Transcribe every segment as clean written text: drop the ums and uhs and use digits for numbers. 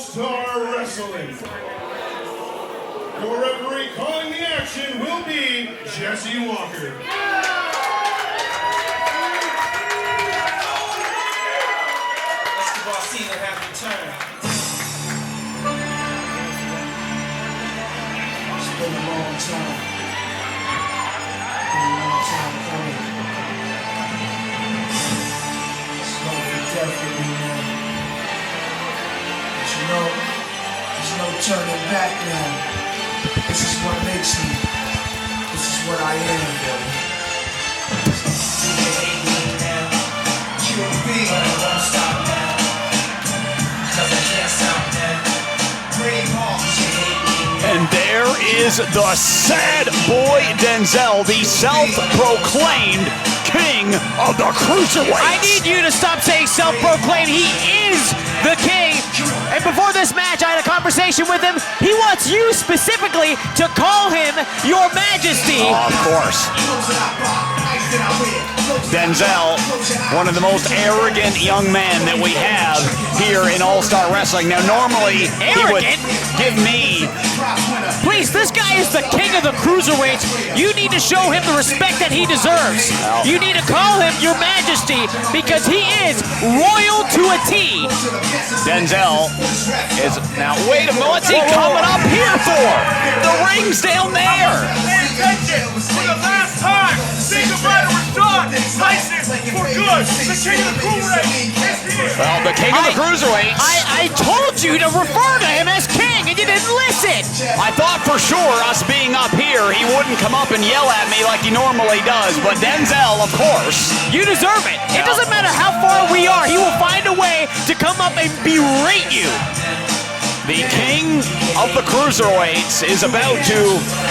All-Star Wrestling. Your referee calling the action will be Jesse Walker. Basketball season has returned. It's been a long time. Coming. It's going to be definitely now. But you know, there's no turning back now. This is what makes me. This is what I am, baby. You can hate me now. You can be, but I won't stop now. Cause I can't stop now. Brave heart, you hate me now. And there is the sad boy Denzel, the self-proclaimed king of the cruiserweights. I need you to stop saying self-proclaimed. He is the king. And before this match, I had a conversation with him. He wants you specifically to call him Your Majesty. Of course. Denzel, one of the most arrogant young men that we have here in All-Star Wrestling. Now, normally, he would give me... Please, this guy is the king of the cruiserweights. You need to show him the respect that he deserves. You need to call him Your Majesty because he is royal to a T. Denzel is... Now, wait a minute. What's he coming up here for? The ring's down there. Pay attention for the last time. Say goodbye to Rashad, Tyson, for good. The king of the cruiserweights is here. Well, the king of the cruiserweights. I told you to refer to him as king, and you didn't listen. I thought for sure us being up here, he wouldn't come up and yell at me like he normally does. But Denzel, of course. You deserve it. It doesn't matter how far we are. He will find a way to come up and berate you. The king of the cruiserweights is about to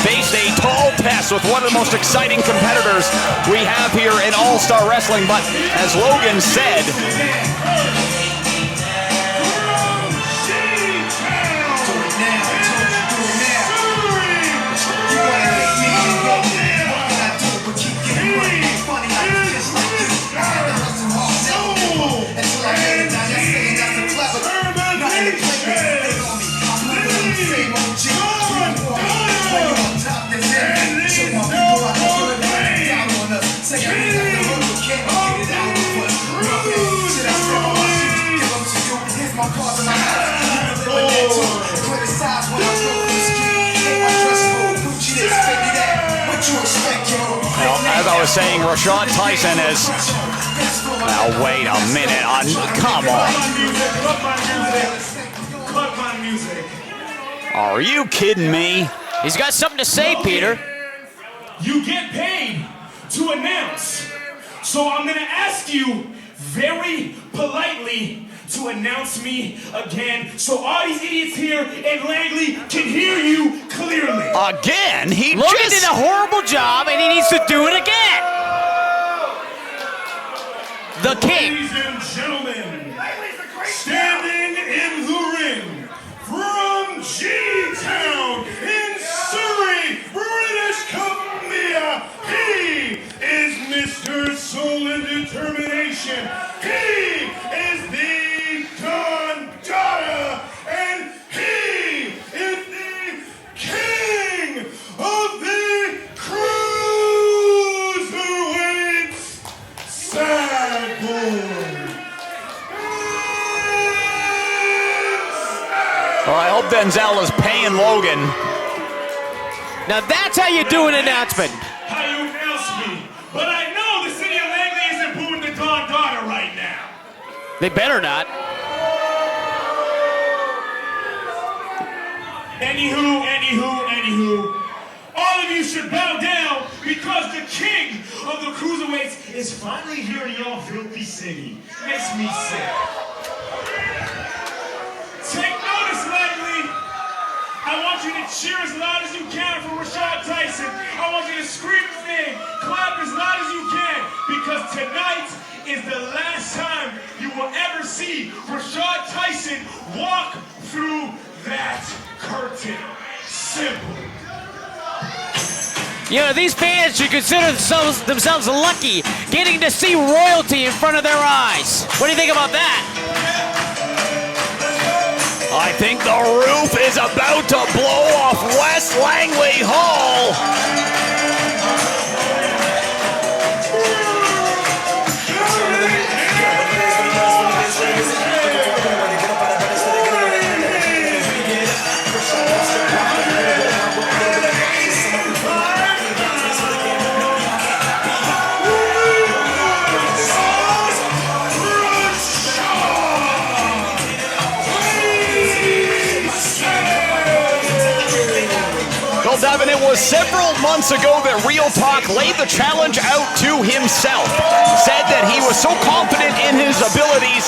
face a tall test with one of the most exciting competitors we have here in All-Star Wrestling. But as Logan said, as I was saying, Rashad Tyson is... Now, wait a minute. Come on. Cut my music. Are you kidding me? He's got something to say, Peter. You get paid to announce. So I'm going to ask you very politely to announce me again so all these idiots here in Langley can hear you clearly. Again? Logan did a horrible job, and he needs to do it again. The king. Ladies and gentlemen, standing in the ring from G-Town in Surrey, British Columbia, he is Mr. Soul and Determination. He is the Don Dada, and he is the king of the cruiserweights. S.A.D Well, I hope Denzel is paying Logan. Now that's how you do an announcement. How you announce me, but I know the city of Langley isn't booing the Don Dada right now. They better not. Anywho, all of you should bow down because the king of the cruiserweights is finally here in y'all filthy city. Makes me sick. Take notice, Langley. I want you to cheer as loud as you can for Rashad Tyson. I want you to scream his name, clap as loud as you can, because tonight is the last time you will ever see Rashad Tyson walk through that curtain. Simple. You know, these fans should consider themselves lucky getting to see royalty in front of their eyes. What do you think about that? I I think the roof is about to blow off West Langley Hall. Devin, it was several months ago that Real Talk laid the challenge out to himself. Said that he was so confident in his abilities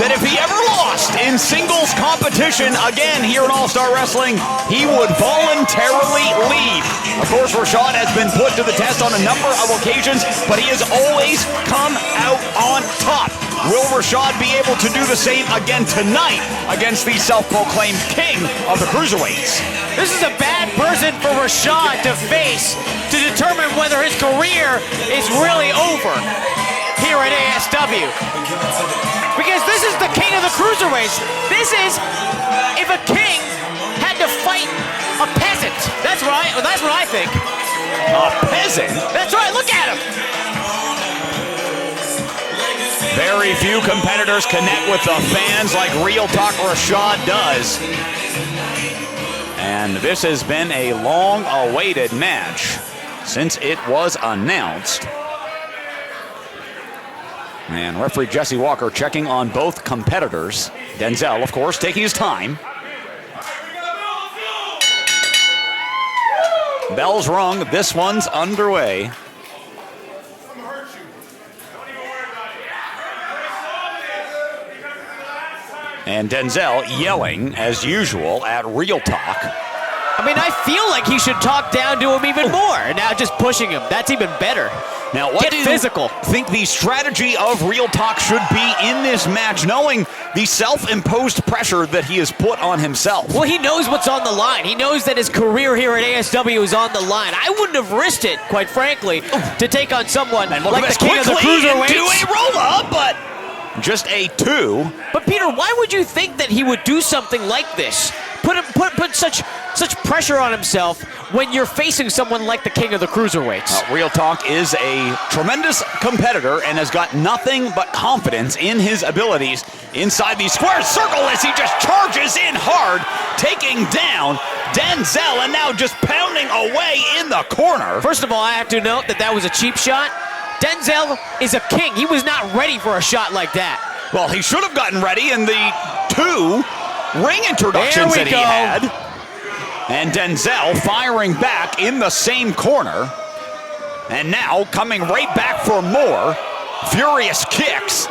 that if he ever lost in singles competition again here in All-Star Wrestling, he would voluntarily leave. Of course, Rashad has been put to the test on a number of occasions, but he has always come out on top. Will Rashad be able to do the same again tonight against the self-proclaimed king of the cruiserweights? This is a bad person for Rashad to face to determine whether his career is really over here at ASW. Because this is the king of the cruiserweights. This is if a king had to fight a peasant. That's what I think. A peasant? That's right, look at him. Very few competitors connect with the fans like Real Talk Rashad does. And this has been a long-awaited match since it was announced. And referee Jesse Walker checking on both competitors. Denzel, of course, taking his time. Bell's rung. This one's underway. And Denzel yelling, as usual, at Real Talk. I mean, I feel like he should talk down to him even more. Now just pushing him, that's even better. Now, what Get do you physical. think the strategy of Real Talk should be in this match, knowing the self-imposed pressure that he has put on himself? Well, he knows what's on the line. He knows that his career here at ASW is on the line. I wouldn't have risked it, quite frankly, to take on someone like the king of the cruiserweights. Into a roll-up, but just a 2. But Peter, why would you think that he would do something like this? Put such pressure on himself when you're facing someone like the king of the cruiserweights. Real Talk is a tremendous competitor and has got nothing but confidence in his abilities inside the square circle as he just charges in hard, taking down Denzel and now just pounding away in the corner. First of all, I have to note that was a cheap shot. Denzel is a king. He was not ready for a shot like that. Well, he should have gotten ready in the 2 ring introductions that he had. And Denzel firing back in the same corner. And now coming right back for more furious kicks.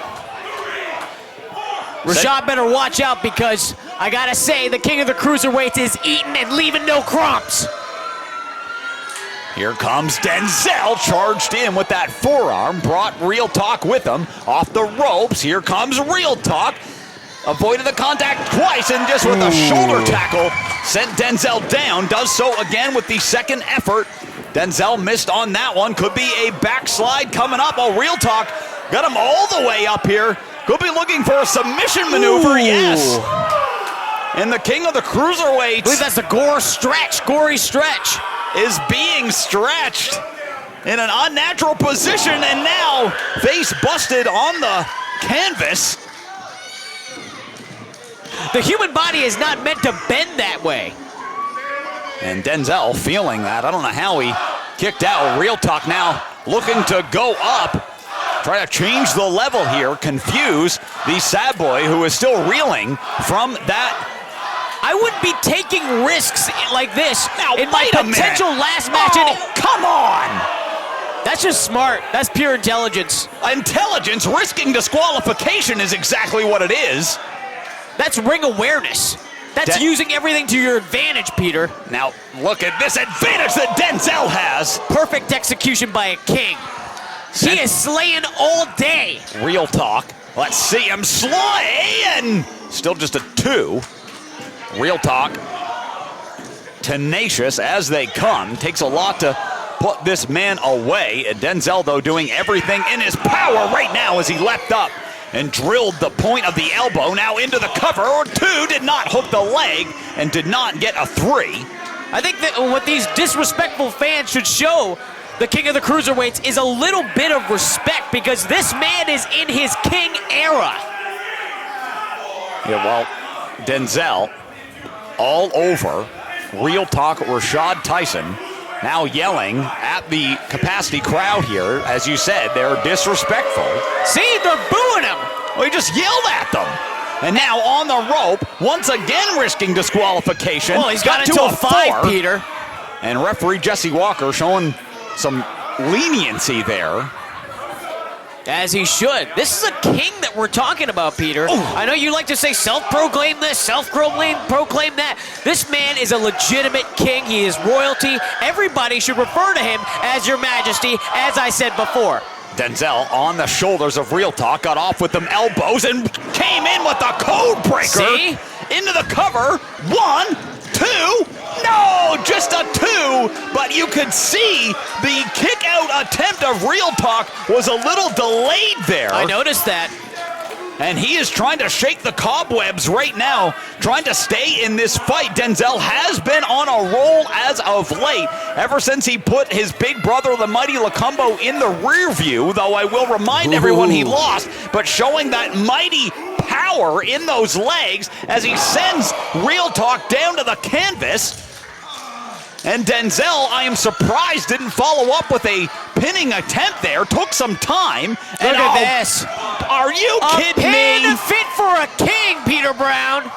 Rashad better watch out because I gotta say the king of the cruiserweights is eating and leaving no crumbs. Here comes Denzel, charged in with that forearm, brought Real Talk with him off the ropes. Here comes Real Talk. Avoided the contact twice and just with a shoulder tackle sent Denzel down. Does so again with the second effort. Denzel missed on that one. Could be a backslide coming up. Oh, Real Talk got him all the way up here. Could be looking for a submission maneuver, yes. And the king of the cruiserweights. I believe that's a gory stretch. Is being stretched in an unnatural position and now face busted on the canvas. The human body is not meant to bend that way. And Denzel feeling that. I don't know how he kicked out. Real Talk now looking to go up. Try to change the level here. Confuse the sad boy who is still reeling from that. I wouldn't be taking risks like this now, in my potential last match. Come on! That's just smart. That's pure intelligence. Intelligence, risking disqualification is exactly what it is. That's ring awareness. That's using everything to your advantage, Peter. Now, look at this advantage that Denzel has. Perfect execution by a king. He is slaying all day. Real Talk. Let's see him slay, and still just a 2. Real Talk, tenacious as they come. Takes a lot to put this man away. And Denzel, though, doing everything in his power right now as he leapt up and drilled the point of the elbow now into the cover. Or 2 did not hook the leg and did not get a 3. I think that what these disrespectful fans should show the king of the cruiserweights is a little bit of respect, because this man is in his king era. Yeah, well, Denzel all over Real Talk Rashad Tyson, now yelling at the capacity crowd here. As you said, they're disrespectful. See, they're booing him. Well, he just yelled at them. And now on the rope, once again risking disqualification. Well, he's got until 5, Peter. And referee Jesse Walker showing some leniency there. As he should. This is a king that we're talking about, Peter. Ooh. I know you like to say self-proclaim this, self-proclaim that. This man is a legitimate king. He is royalty. Everybody should refer to him as Your Majesty, as I said before. Denzel on the shoulders of Real Talk, got off with them elbows and came in with the code breaker. See? Into the cover. 1, 2, no, just a 2. But you could see the kick out attempt of Real Talk was a little delayed there. I noticed that. And he is trying to shake the cobwebs right now, trying to stay in this fight. Denzel has been on a roll as of late, ever since he put his big brother, the mighty Lacumbo, in the rear view, though I will remind everyone he lost, but showing that mighty power in those legs as he sends Real Talk down to the canvas. And Denzel, I am surprised, didn't follow up with a pinning attempt there. Took some time. Look at this. Are you kidding me? A pin fit for a king, Peter Brown.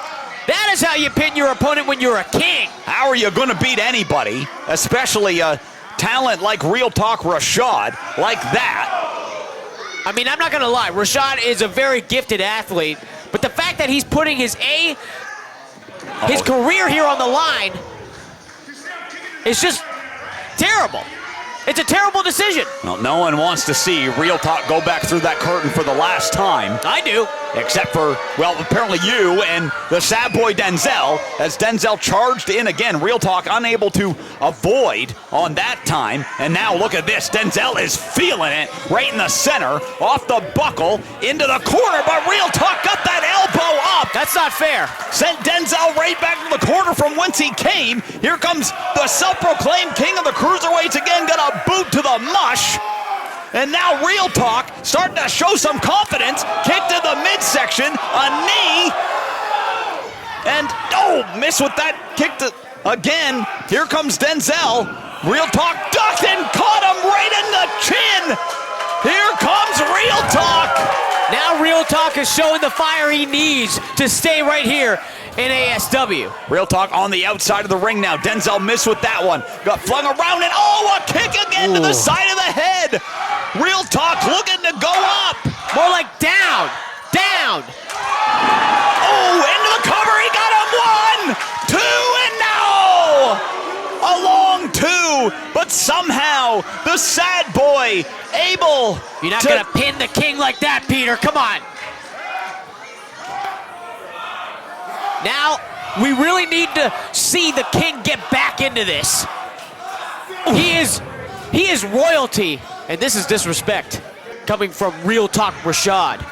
That is how you pin your opponent when you're a king. How are you going to beat anybody, especially a talent like Real Talk Rashad, like that? I mean, I'm not going to lie. Rashad is a very gifted athlete, but the fact that he's putting his career here on the line is just terrible. It's a terrible decision. Well, no one wants to see Real Talk go back through that curtain for the last time. I do. Except for, well, apparently you and the sad boy Denzel, as Denzel charged in again. Real Talk unable to avoid on that time. And now look at this. Denzel is feeling it right in the center, off the buckle, into the corner. But Real Talk got that elbow up. That's not fair. Sent Denzel right back to the corner from whence he came. Here comes the self-proclaimed king of the cruiserweights again. Got a boot to the mush. And now Real Talk starting to show some confidence. Kick to the midsection, a knee. And, miss with that kick to, again. Here comes Denzel. Real Talk ducked and caught him right in the chin. Here comes Real Talk. Now Real Talk is showing the fire he needs to stay right here in ASW. Real Talk on the outside of the ring now. Denzel missed with that one. Got flung around and a kick again to the side of the head. Real Talk looking to go up. More like down. Into the cover. He got him 1, 2, and no! A long 2, but somehow the sad boy able You're not going to pin the king like that, Peter. Come on. Now, we really need to see the king get back into this. He is royalty, and this is disrespect coming from Real Talk Rashad.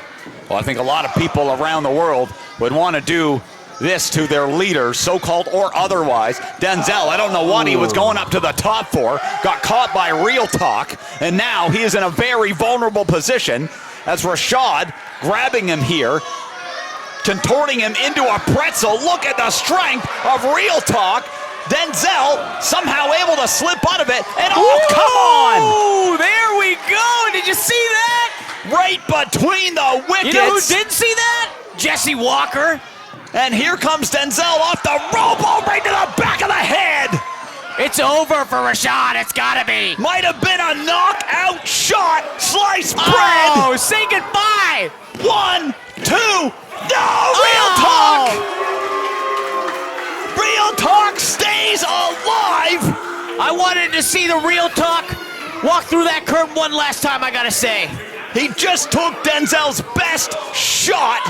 Well, I think a lot of people around the world would want to do this to their leaders, so-called or otherwise. Denzel, I don't know what he was going up to the top for, got caught by Real Talk, and now he is in a very vulnerable position as Rashad grabbing him here, contorting him into a pretzel. Look at the strength of Real Talk. Denzel somehow able to slip out of it, and come on! Oh, there we go. Did you see that? Right between the wickets. You know who didn't see that? Jesse Walker. And here comes Denzel off the rope, right to the back of the head. It's over for Rashad. It's gotta be. Might have been a knockout shot. Sliced bread. Oh, say goodbye. 1, 2. No, Real Talk. Real Talk stays alive. I wanted to see the Real Talk walk through that curtain one last time, I gotta say. He just took Denzel's best shot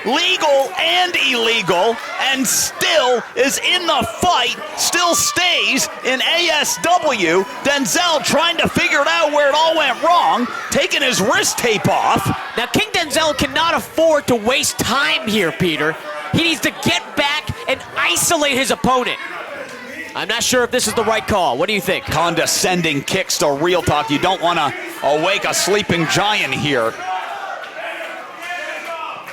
legal and illegal, and still is in the fight, still stays in ASW. Denzel trying to figure it out where it all went wrong, taking his wrist tape off. Now, King Denzel cannot afford to waste time here, Peter. He needs to get back and isolate his opponent. I'm not sure if this is the right call. What do you think? Condescending kicks to Real Talk. You don't want to awake a sleeping giant here.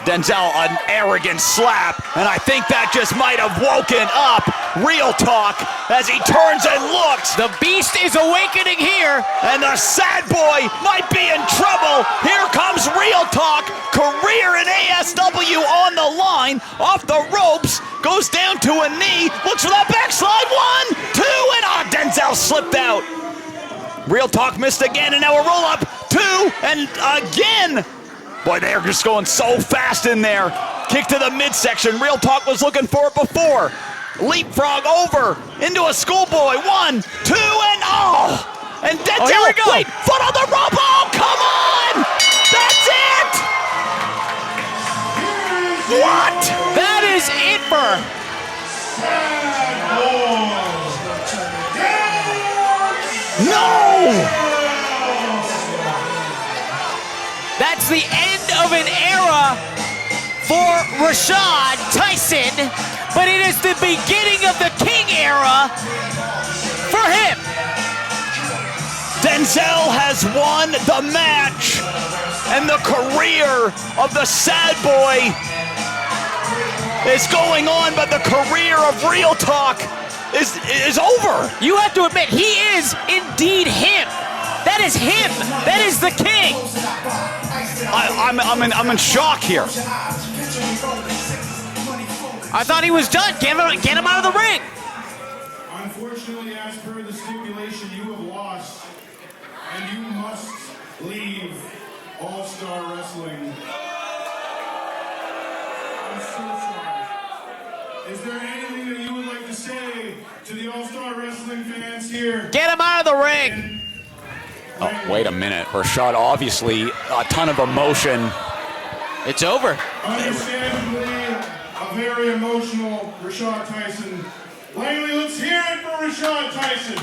Denzel, an arrogant slap, and I think that just might have woken up Real Talk as he turns and looks. The beast is awakening here. And the sad boy might be in trouble. Here comes Real Talk. Career in ASW on the line. Off the ropes. Goes down to a knee. Looks for that backslide. 1, 2, and Denzel slipped out. Real Talk missed again, and now a roll up. 2, and again. Boy, they're just going so fast in there. Kick to the midsection. Real Talk was looking for it before. Leapfrog over into a schoolboy. 1, 2, and and Denzel. Oh, here we go. Wait, foot on the rope. Oh, come on! That's it! What? That is it for. No! That's the end of an era for Rashad Tyson, but it is the beginning of the King era for him. Denzel has won the match, and the career of the sad boy is going on, but the career of Real Talk is over. You have to admit, he is indeed him. That is him. That is the King. I'm in shock here. I thought he was done. Get him out of the ring. Unfortunately, as per the stipulation, you have lost, and you must leave All-Star Wrestling. I'm so sorry. Is there anything that you would like to say to the All-Star Wrestling fans here? Get him out of the ring. Oh, wait a minute. Rashad, obviously, a ton of emotion. It's over. Understandably, a very emotional Rashad Tyson. Langley, let's hear it for Rashad Tyson.